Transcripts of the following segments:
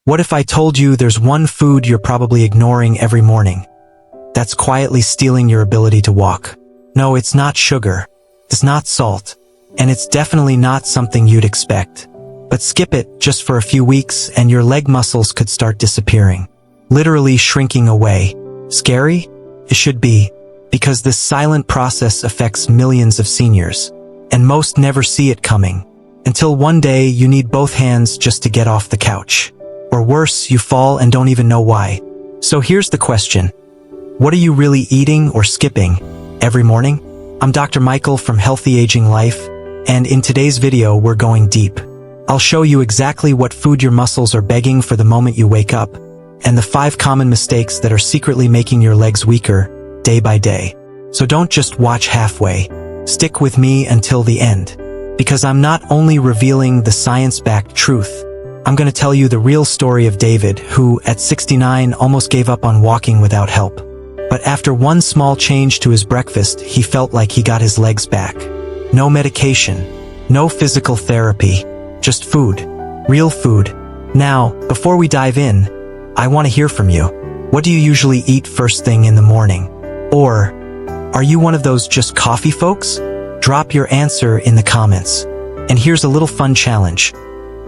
What if I told you there's one food you're probably ignoring every morning that's quietly stealing your ability to walk? No, it's not sugar, it's not salt, and it's definitely not something you'd expect. But skip it just for a few weeks and your leg muscles could start disappearing, literally shrinking away. Scary? It should be, because this silent process affects millions of seniors, and most never see it coming, until one day you need both hands just to get off the couch. Or worse, you fall and don't even know why. So here's the question. What are you really eating or skipping every morning? I'm Dr. Michael from Healthy Aging Life, and in today's video we're going deep. I'll show you exactly what food your muscles are begging for the moment you wake up, and the 5 common mistakes that are secretly making your legs weaker day by day. So don't just watch halfway. Stick with me until the end, because I'm not only revealing the science-backed truth, I'm going to tell you the real story of David, who, at 69, almost gave up on walking without help. But after one small change to his breakfast, he felt like he got his legs back. No medication, no physical therapy, just food. Real food. Now, before we dive in, I want to hear from you. What do you usually eat first thing in the morning? Or, are you one of those just coffee folks? Drop your answer in the comments. And here's a little fun challenge.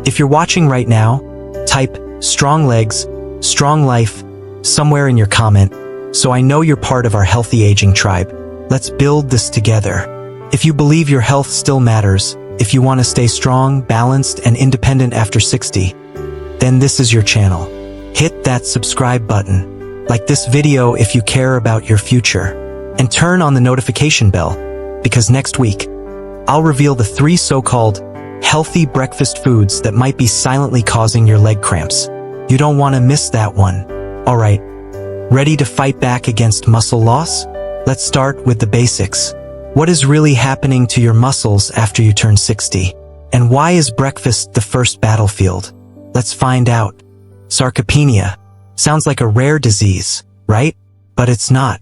If you're watching right now, type strong legs, strong life somewhere in your comment, so I know you're part of our healthy aging tribe. Let's build this together. If you believe your health still matters, if you want to stay strong, balanced, and independent after 60, then this is your channel. Hit that subscribe button, like this video if you care about your future, and turn on the notification bell, because next week, I'll reveal the 3 so-called healthy breakfast foods that might be silently causing your leg cramps. You don't want to miss that one. Alright, ready to fight back against muscle loss? Let's start with the basics. What is really happening to your muscles after you turn 60? And why is breakfast the first battlefield? Let's find out. Sarcopenia. Sounds like a rare disease, right? But it's not.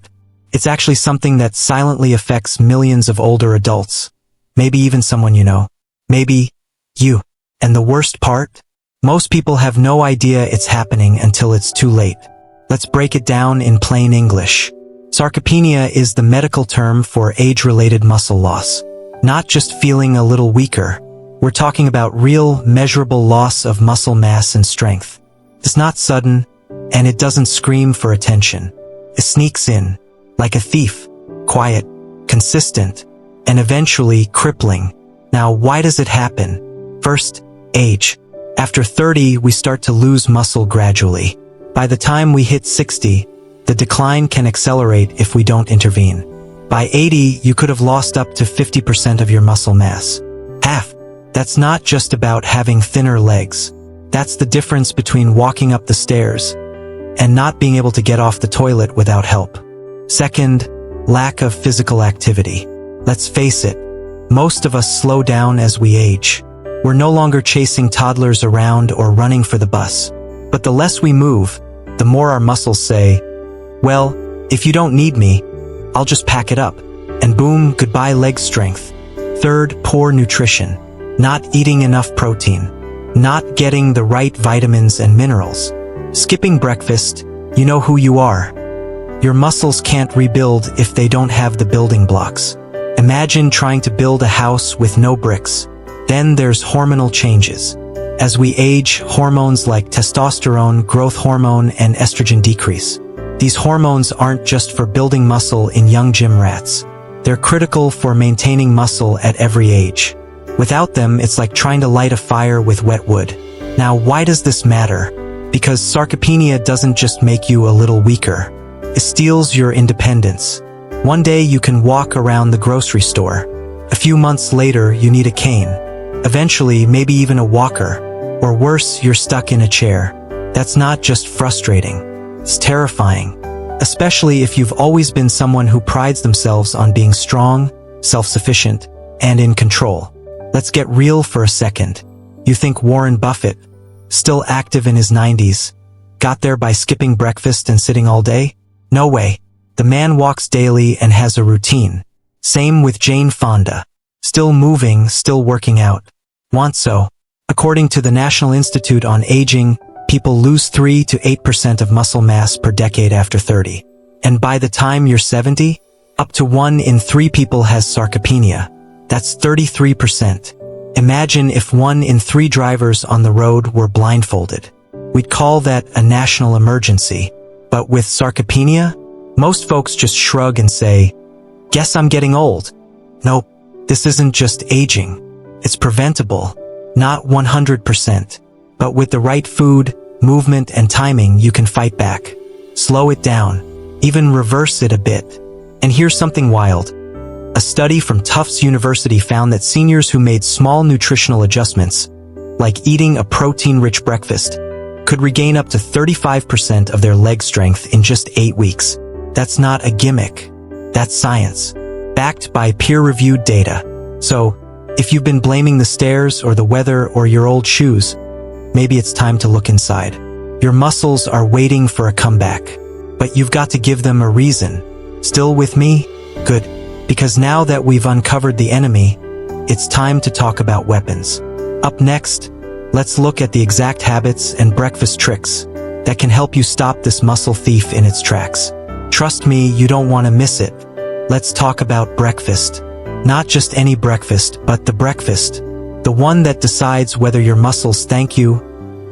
It's actually something that silently affects millions of older adults. Maybe even someone you know. Maybe you. And the worst part? Most people have no idea it's happening until it's too late. Let's break it down in plain English. Sarcopenia is the medical term for age-related muscle loss. Not just feeling a little weaker. We're talking about real, measurable loss of muscle mass and strength. It's not sudden, and it doesn't scream for attention. It sneaks in, like a thief, quiet, consistent, and eventually crippling. Now, why does it happen? First, age. After 30, we start to lose muscle gradually. By the time we hit 60, the decline can accelerate if we don't intervene. By 80, you could have lost up to 50% of your muscle mass. Half. That's not just about having thinner legs. That's the difference between walking up the stairs and not being able to get off the toilet without help. Second, lack of physical activity. Let's face it, most of us slow down as we age. We're no longer chasing toddlers around or running for the bus. But the less we move, the more our muscles say, well, if you don't need me, I'll just pack it up. And boom, goodbye leg strength. Third, poor nutrition. Not eating enough protein. Not getting the right vitamins and minerals. Skipping breakfast, you know who you are. Your muscles can't rebuild if they don't have the building blocks. Imagine trying to build a house with no bricks. Then there's hormonal changes. As we age, hormones like testosterone, growth hormone, and estrogen decrease. These hormones aren't just for building muscle in young gym rats. They're critical for maintaining muscle at every age. Without them, it's like trying to light a fire with wet wood. Now, why does this matter? Because sarcopenia doesn't just make you a little weaker. It steals your independence. One day you can walk around the grocery store. A few months later, you need a cane. Eventually, maybe even a walker. Or worse, you're stuck in a chair. That's not just frustrating. It's terrifying. Especially if you've always been someone who prides themselves on being strong, self-sufficient, and in control. Let's get real for a second. You think Warren Buffett, still active in his 90s, got there by skipping breakfast and sitting all day? No way. The man walks daily and has a routine. Same with Jane Fonda. Still moving, still working out. Want so. According to the National Institute on Aging, people lose 3 to 8% of muscle mass per decade after 30. And by the time you're 70, up to 1 in 3 people has sarcopenia. That's 33%. Imagine if 1 in 3 drivers on the road were blindfolded. We'd call that a national emergency. But with sarcopenia, most folks just shrug and say, "Guess I'm getting old." Nope, this isn't just aging. It's preventable. Not 100%. But with the right food, movement, and timing, you can fight back. Slow it down. Even reverse it a bit. And here's something wild. A study from Tufts University found that seniors who made small nutritional adjustments, like eating a protein-rich breakfast, could regain up to 35% of their leg strength in just 8 weeks. That's not a gimmick. That's science, backed by peer-reviewed data. So, if you've been blaming the stairs or the weather or your old shoes, maybe it's time to look inside. Your muscles are waiting for a comeback, but you've got to give them a reason. Still with me? Good. Because now that we've uncovered the enemy, it's time to talk about weapons. Up next, let's look at the exact habits and breakfast tricks that can help you stop this muscle thief in its tracks. Trust me, you don't want to miss it. Let's talk about breakfast. Not just any breakfast, but the breakfast. The one that decides whether your muscles thank you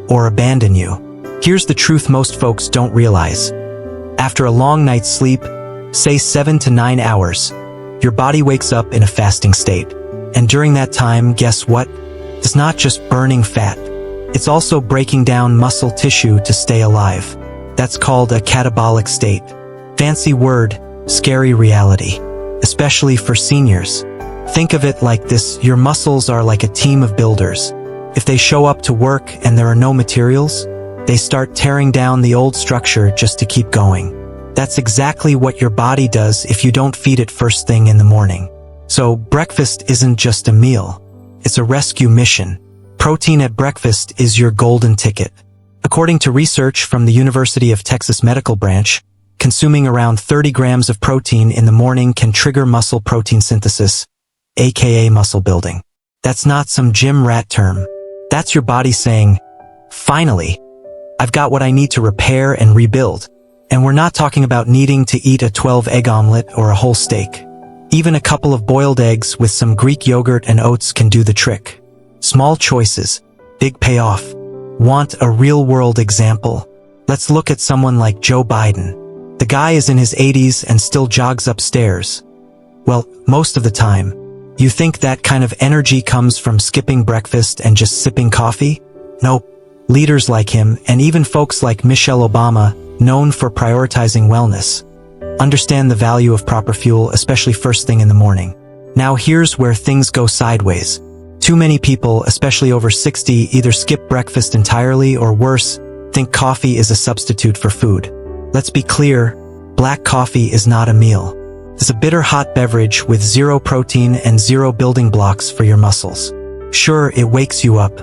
or abandon you. Here's the truth most folks don't realize. After a long night's sleep, say 7 to 9 hours, your body wakes up in a fasting state. And during that time, guess what? It's not just burning fat. It's also breaking down muscle tissue to stay alive. That's called a catabolic state. Fancy word, scary reality. Especially for seniors. Think of it like this, your muscles are like a team of builders. If they show up to work and there are no materials, they start tearing down the old structure just to keep going. That's exactly what your body does if you don't feed it first thing in the morning. So breakfast isn't just a meal. It's a rescue mission. Protein at breakfast is your golden ticket. According to research from the University of Texas Medical Branch, consuming around 30 grams of protein in the morning can trigger muscle protein synthesis, aka muscle building. That's not some gym rat term. That's your body saying, finally, I've got what I need to repair and rebuild. And we're not talking about needing to eat a 12-egg omelet or a whole steak. Even a couple of boiled eggs with some Greek yogurt and oats can do the trick. Small choices, big payoff. Want a real-world example? Let's look at someone like Joe Biden. The guy is in his 80s and still jogs upstairs. Well, most of the time. You think that kind of energy comes from skipping breakfast and just sipping coffee? Nope. Leaders like him, and even folks like Michelle Obama, known for prioritizing wellness, understand the value of proper fuel, especially first thing in the morning. Now here's where things go sideways. Too many people, especially over 60, either skip breakfast entirely or worse, think coffee is a substitute for food. Let's be clear, black coffee is not a meal. It's a bitter hot beverage with 0 protein and 0 building blocks for your muscles. Sure, it wakes you up,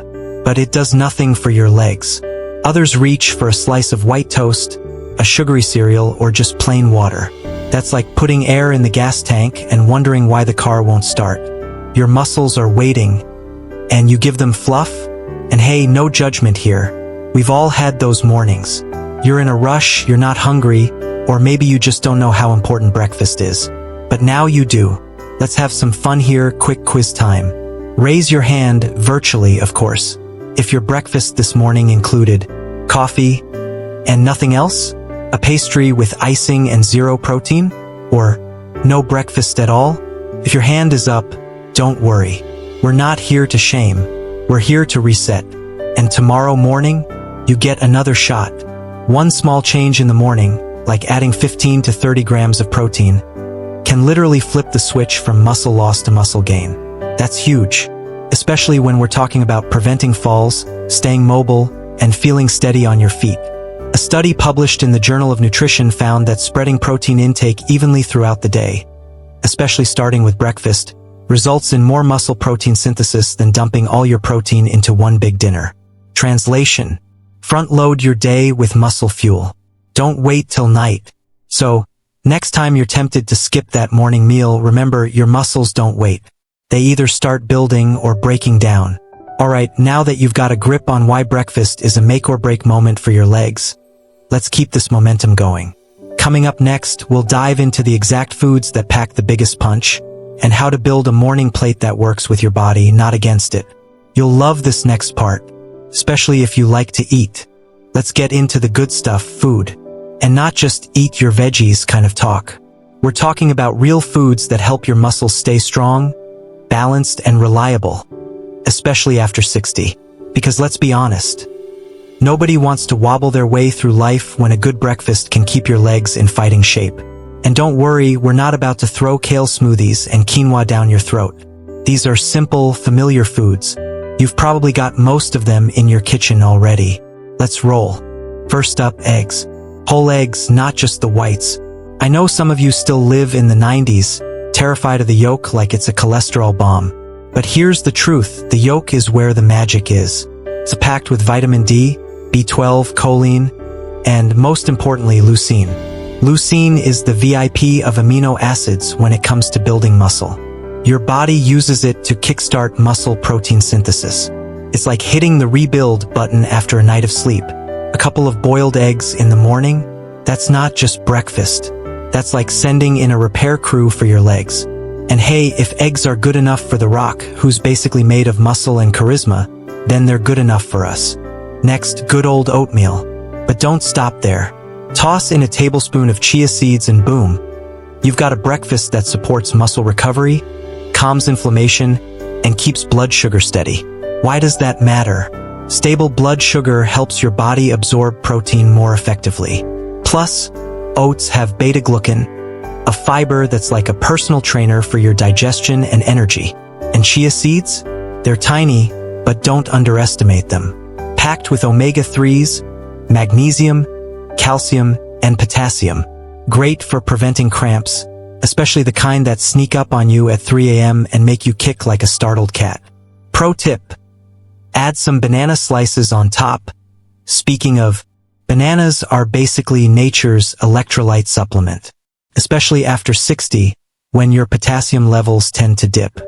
but it does nothing for your legs. Others reach for a slice of white toast, a sugary cereal, or just plain water. That's like putting air in the gas tank and wondering why the car won't start. Your muscles are waiting, and you give them fluff? And hey, no judgment here. We've all had those mornings. You're in a rush, you're not hungry, or maybe you just don't know how important breakfast is. But now you do. Let's have some fun here, quick quiz time. Raise your hand, virtually of course, if your breakfast this morning included coffee and nothing else? A pastry with icing and 0 protein? Or no breakfast at all? If your hand is up, don't worry. We're not here to shame. We're here to reset. And tomorrow morning, you get another shot. One small change in the morning, like adding 15 to 30 grams of protein, can literally flip the switch from muscle loss to muscle gain. That's huge, especially when we're talking about preventing falls, staying mobile, and feeling steady on your feet. A study published in the Journal of Nutrition found that spreading protein intake evenly throughout the day, especially starting with breakfast, results in more muscle protein synthesis than dumping all your protein into one big dinner. Translation: front-load your day with muscle fuel. Don't wait till night. So, next time you're tempted to skip that morning meal, remember your muscles don't wait. They either start building or breaking down. Alright, now that you've got a grip on why breakfast is a make-or-break moment for your legs, let's keep this momentum going. Coming up next, we'll dive into the exact foods that pack the biggest punch, and how to build a morning plate that works with your body, not against it. You'll love this next part, especially if you like to eat. Let's get into the good stuff, food. And not just eat your veggies kind of talk. We're talking about real foods that help your muscles stay strong, balanced, and reliable, especially after 60. Because let's be honest, nobody wants to wobble their way through life when a good breakfast can keep your legs in fighting shape. And don't worry, we're not about to throw kale smoothies and quinoa down your throat. These are simple, familiar foods. You've probably got most of them in your kitchen already. Let's roll. First up, eggs. Whole eggs, not just the whites. I know some of you still live in the 90s, terrified of the yolk like it's a cholesterol bomb. But here's the truth, the yolk is where the magic is. It's packed with vitamin D, B12, choline, and most importantly, leucine. Leucine is the VIP of amino acids when it comes to building muscle. Your body uses it to kickstart muscle protein synthesis. It's like hitting the rebuild button after a night of sleep. A couple of boiled eggs in the morning? That's not just breakfast. That's like sending in a repair crew for your legs. And hey, if eggs are good enough for The Rock, who's basically made of muscle and charisma, then they're good enough for us. Next, good old oatmeal. But don't stop there. Toss in a tablespoon of chia seeds and boom, you've got a breakfast that supports muscle recovery, calms inflammation, and keeps blood sugar steady. Why does that matter? Stable blood sugar helps your body absorb protein more effectively. Plus, oats have beta-glucan, a fiber that's like a personal trainer for your digestion and energy. And chia seeds? They're tiny, but don't underestimate them. Packed with omega-3s, magnesium, calcium, and potassium. Great for preventing cramps, especially the kind that sneak up on you at 3 a.m. and make you kick like a startled cat. Pro tip: add some banana slices on top. Speaking of, bananas are basically nature's electrolyte supplement, especially after 60, when your potassium levels tend to dip.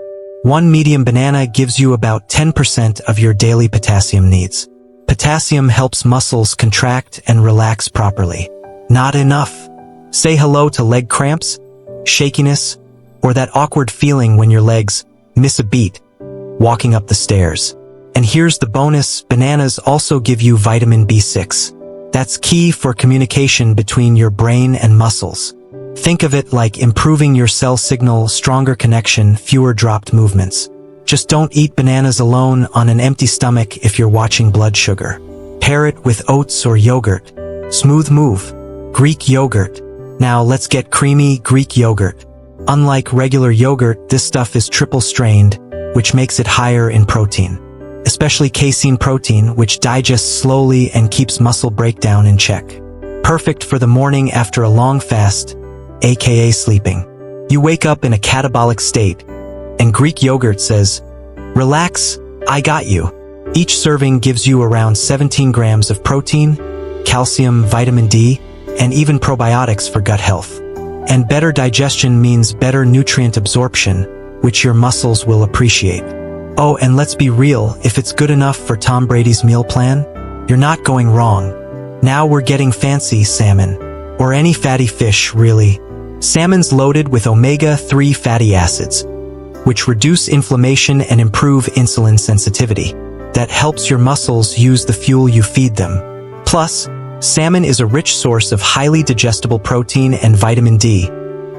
One medium banana gives you about 10% of your daily potassium needs. Potassium helps muscles contract and relax properly. Not enough. Say hello to leg cramps, shakiness, or that awkward feeling when your legs miss a beat walking up the stairs. And here's the bonus, bananas also give you vitamin B6. That's key for communication between your brain and muscles. Think of it like improving your cell signal, stronger connection, fewer dropped movements. Just don't eat bananas alone on an empty stomach if you're watching blood sugar. Pair it with oats or yogurt. Smooth move. Greek yogurt. Now let's get creamy Greek yogurt. Unlike regular yogurt, this stuff is triple strained, which makes it higher in protein. Especially casein protein, which digests slowly and keeps muscle breakdown in check. Perfect for the morning after a long fast, aka sleeping. You wake up in a catabolic state, and Greek yogurt says, "Relax, I got you." Each serving gives you around 17 grams of protein, calcium, vitamin D, and even probiotics for gut health. And better digestion means better nutrient absorption, which your muscles will appreciate. Oh, and let's be real, if it's good enough for Tom Brady's meal plan, you're not going wrong. Now we're getting fancy: salmon. Or any fatty fish, really. Salmon's loaded with omega-3 fatty acids, which reduce inflammation and improve insulin sensitivity. That helps your muscles use the fuel you feed them. Plus, salmon is a rich source of highly digestible protein and vitamin D,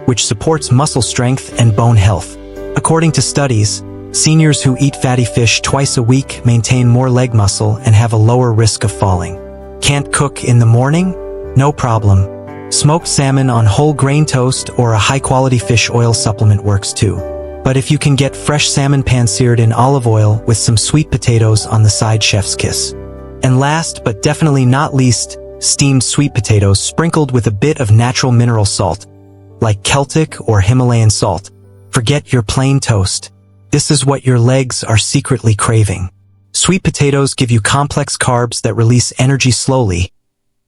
which supports muscle strength and bone health. According to studies, seniors who eat fatty fish twice a week maintain more leg muscle and have a lower risk of falling. Can't cook in the morning? No problem. Smoked salmon on whole grain toast or a high-quality fish oil supplement works too. But if you can get fresh salmon pan-seared in olive oil with some sweet potatoes on the side, chef's kiss. And last but definitely not least, steamed sweet potatoes sprinkled with a bit of natural mineral salt, like Celtic or Himalayan salt. Forget your plain toast. This is what your legs are secretly craving. Sweet potatoes give you complex carbs that release energy slowly,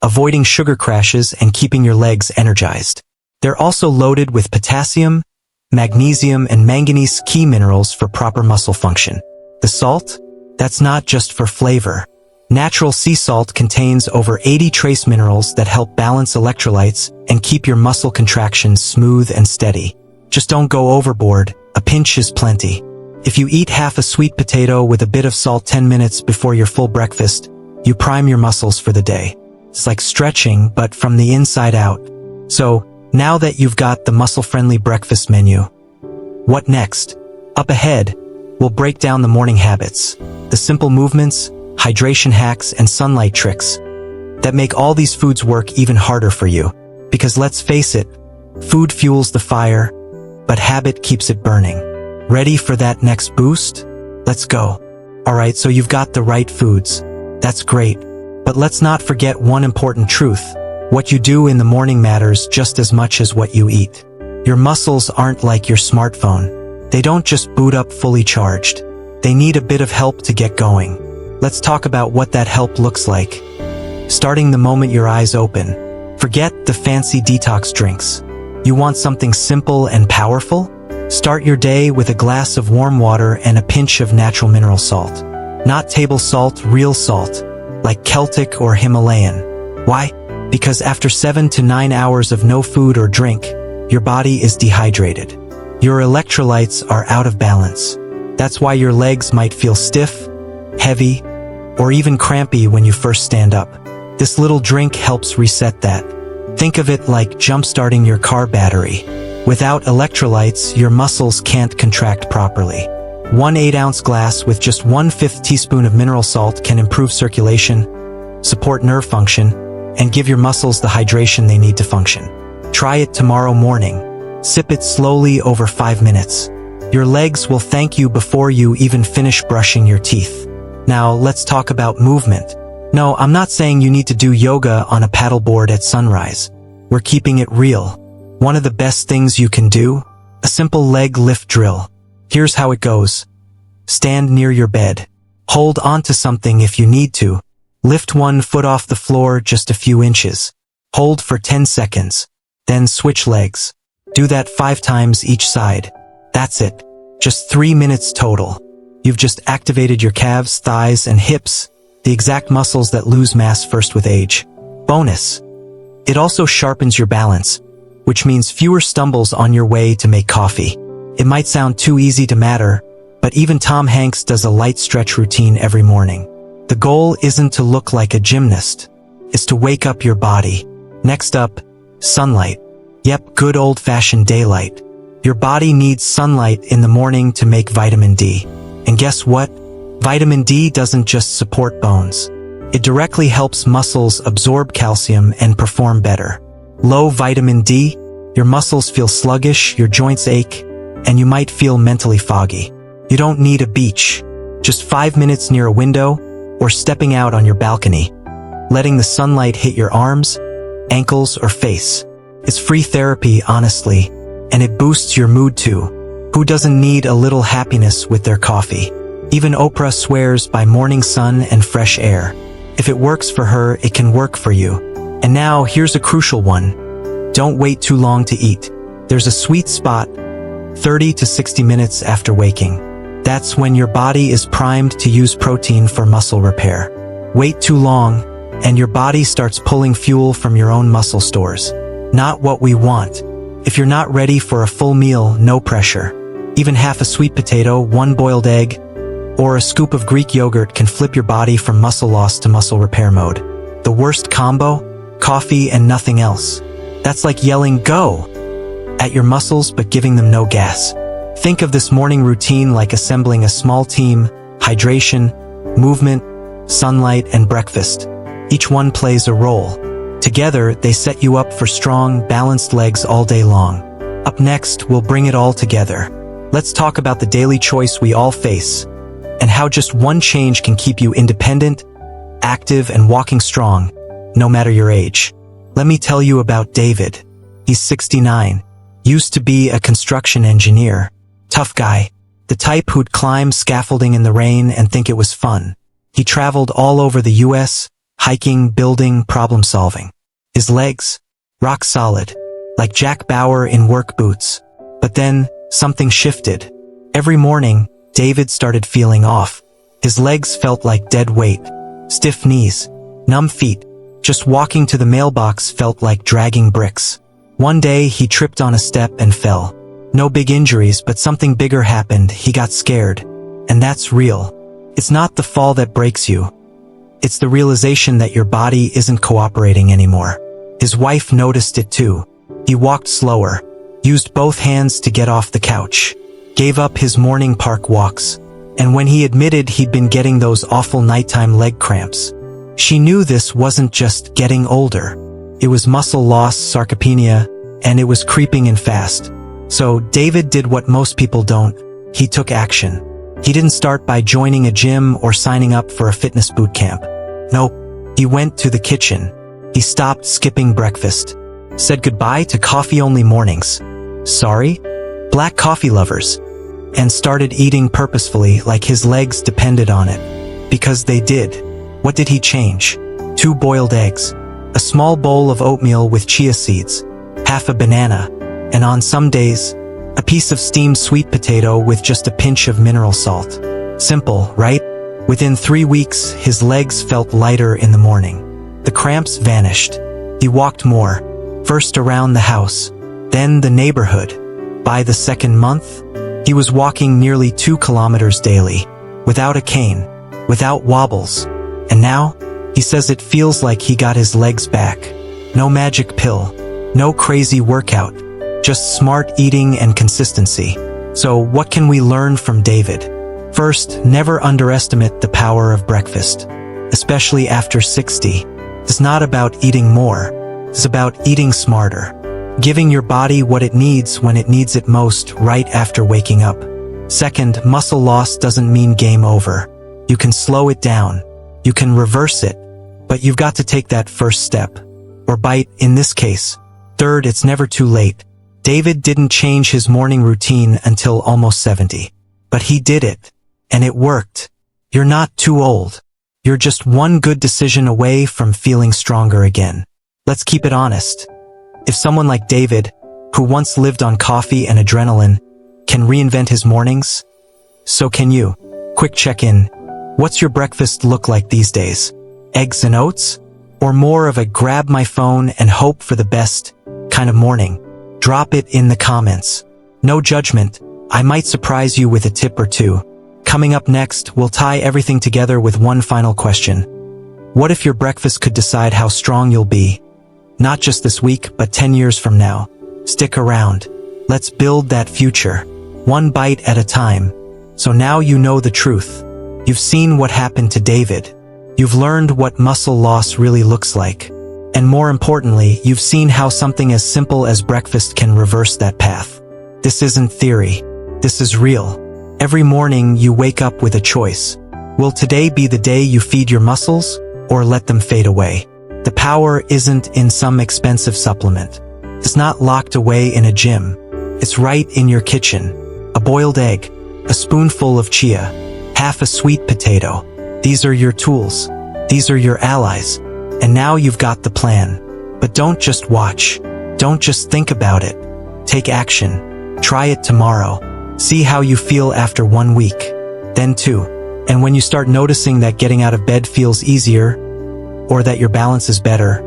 avoiding sugar crashes and keeping your legs energized. They're also loaded with potassium, magnesium, and manganese, key minerals for proper muscle function. The salt? That's not just for flavor. Natural sea salt contains over 80 trace minerals that help balance electrolytes and keep your muscle contractions smooth and steady. Just don't go overboard, a pinch is plenty. If you eat half a sweet potato with a bit of salt 10 minutes before your full breakfast, you prime your muscles for the day. It's like stretching, but from the inside out. So, now that you've got the muscle-friendly breakfast menu, what next? Up ahead, we'll break down the morning habits, the simple movements, hydration hacks, and sunlight tricks that make all these foods work even harder for you. Because let's face it, food fuels the fire, but habit keeps it burning. Ready for that next boost? Let's go. Alright, so you've got the right foods. That's great. But let's not forget one important truth. What you do in the morning matters just as much as what you eat. Your muscles aren't like your smartphone. They don't just boot up fully charged. They need a bit of help to get going. Let's talk about what that help looks like. Starting the moment your eyes open. Forget the fancy detox drinks. You want something simple and powerful? Start your day with a glass of warm water and a pinch of natural mineral salt. Not table salt, real salt, like Celtic or Himalayan. Why? Because after 7 to 9 hours of no food or drink, your body is dehydrated. Your electrolytes are out of balance. That's why your legs might feel stiff, heavy, or even crampy when you first stand up. This little drink helps reset that. Think of it like jump-starting your car battery. Without electrolytes, your muscles can't contract properly. 1 8-ounce glass with just 1/5 teaspoon of mineral salt can improve circulation, support nerve function, and give your muscles the hydration they need to function. Try it tomorrow morning. Sip it slowly over 5 minutes. Your legs will thank you before you even finish brushing your teeth. Now, let's talk about movement. No, I'm not saying you need to do yoga on a paddleboard at sunrise. We're keeping it real. One of the best things you can do? A simple leg lift drill. Here's how it goes. Stand near your bed. Hold onto something if you need to. Lift one foot off the floor just a few inches. Hold for 10 seconds. Then switch legs. Do that 5 times each side. That's it. Just 3 minutes total. You've just activated your calves, thighs, and hips, the exact muscles that lose mass first with age. Bonus. It also sharpens your balance, which means fewer stumbles on your way to make coffee. It might sound too easy to matter, but even Tom Hanks does a light stretch routine every morning. The goal isn't to look like a gymnast. It's to wake up your body. Next up, sunlight. Yep, good old-fashioned daylight. Your body needs sunlight in the morning to make vitamin D. And guess what? Vitamin D doesn't just support bones. It directly helps muscles absorb calcium and perform better. Low vitamin D, your muscles feel sluggish, your joints ache, and you might feel mentally foggy. You don't need a beach. Just 5 minutes near a window or stepping out on your balcony. Letting the sunlight hit your arms, ankles, or face. It's free therapy, honestly, and it boosts your mood too. Who doesn't need a little happiness with their coffee? Even Oprah swears by morning sun and fresh air. If it works for her, it can work for you. And now, here's a crucial one. Don't wait too long to eat. There's a sweet spot, 30 to 60 minutes after waking. That's when your body is primed to use protein for muscle repair. Wait too long, and your body starts pulling fuel from your own muscle stores. Not what we want. If you're not ready for a full meal, no pressure. Even half a sweet potato, 1 boiled egg, or a scoop of Greek yogurt can flip your body from muscle loss to muscle repair mode. The worst combo? Coffee and nothing else. That's like yelling "go" at your muscles but giving them no gas. Think of this morning routine like assembling a small team: hydration, movement, sunlight, and breakfast. Each one plays a role. Together, they set you up for strong, balanced legs all day long. Up next, we'll bring it all together. Let's talk about the daily choice we all face, and how just one change can keep you independent, active, and walking strong, no matter your age. Let me tell you about David. He's 69, used to be a construction engineer. Tough guy, the type who'd climb scaffolding in the rain and think it was fun. He traveled all over the US, hiking, building, problem-solving. His legs? Rock solid, like Jack Bauer in work boots. But then, something shifted. Every morning, David started feeling off. His legs felt like dead weight. Stiff knees, numb feet. Just walking to the mailbox felt like dragging bricks. One day he tripped on a step and fell. No big injuries, but something bigger happened. He got scared. And that's real. It's not the fall that breaks you. It's the realization that your body isn't cooperating anymore. His wife noticed it too. He walked slower, used both hands to get off the couch, gave up his morning park walks. And when he admitted he'd been getting those awful nighttime leg cramps, she knew this wasn't just getting older. It was muscle loss, sarcopenia, and it was creeping in fast. So David did what most people don't. He took action. He didn't start by joining a gym or signing up for a fitness boot camp. Nope. He went to the kitchen. He stopped skipping breakfast. Said goodbye to coffee-only mornings. Sorry? Black coffee lovers. And started eating purposefully like his legs depended on it. Because they did. What did he change? 2 boiled eggs. A small bowl of oatmeal with chia seeds. Half a banana. And on some days, a piece of steamed sweet potato with just a pinch of mineral salt. Simple, right? Within 3 weeks, his legs felt lighter in the morning. The cramps vanished. He walked more. First around the house, then the neighborhood. By the second month, he was walking nearly 2 kilometers daily, without a cane, without wobbles. And now, he says it feels like he got his legs back. No magic pill, no crazy workout, just smart eating and consistency. So what can we learn from David? First, never underestimate the power of breakfast, especially after 60. It's not about eating more, it's about eating smarter. Giving your body what it needs when it needs it most right after waking up. Second, muscle loss doesn't mean game over. You can slow it down. You can reverse it. But you've got to take that first step. Or bite, in this case. Third, it's never too late. David didn't change his morning routine until almost 70. But he did it. And it worked. You're not too old. You're just one good decision away from feeling stronger again. Let's keep it honest. If someone like David, who once lived on coffee and adrenaline, can reinvent his mornings, so can you. Quick check-in. What's your breakfast look like these days? Eggs and oats? Or more of a grab my phone and hope for the best kind of morning? Drop it in the comments. No judgment. I might surprise you with a tip or two. Coming up next, we'll tie everything together with one final question. What if your breakfast could decide how strong you'll be? Not just this week, but 10 years from now. Stick around. Let's build that future, one bite at a time. So now you know the truth. You've seen what happened to David. You've learned what muscle loss really looks like. And more importantly, you've seen how something as simple as breakfast can reverse that path. This isn't theory. This is real. Every morning you wake up with a choice. Will today be the day you feed your muscles, or let them fade away? The power isn't in some expensive supplement. It's not locked away in a gym. It's right in your kitchen. A boiled egg, a spoonful of chia, half a sweet potato. These are your tools. These are your allies. And now you've got the plan. But don't just watch. Don't just think about it. Take action. Try it tomorrow. See how you feel after 1 week. Then 2. And when you start noticing that getting out of bed feels easier, or that your balance is better,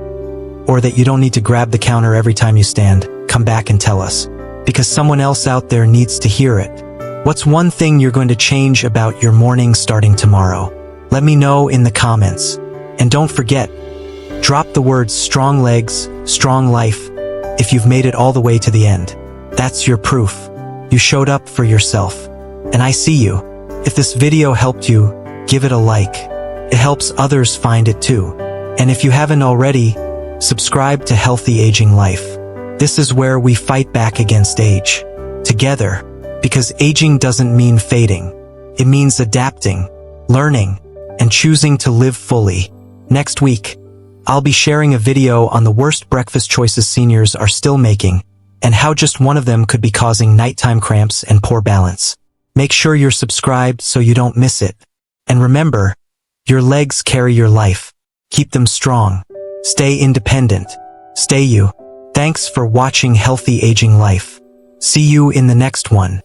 or that you don't need to grab the counter every time you stand, come back and tell us. Because someone else out there needs to hear it. What's one thing you're going to change about your morning starting tomorrow? Let me know in the comments. And don't forget, drop the words strong legs, strong life, if you've made it all the way to the end. That's your proof. You showed up for yourself. And I see you. If this video helped you, give it a like. It helps others find it too. And if you haven't already, subscribe to Healthy Aging Life. This is where we fight back against age. Together. Because aging doesn't mean fading. It means adapting, learning, and choosing to live fully. Next week, I'll be sharing a video on the worst breakfast choices seniors are still making, and how just one of them could be causing nighttime cramps and poor balance. Make sure you're subscribed so you don't miss it. And remember, your legs carry your life. Keep them strong. Stay independent. Stay you. Thanks for watching Healthy Aging Life. See you in the next one.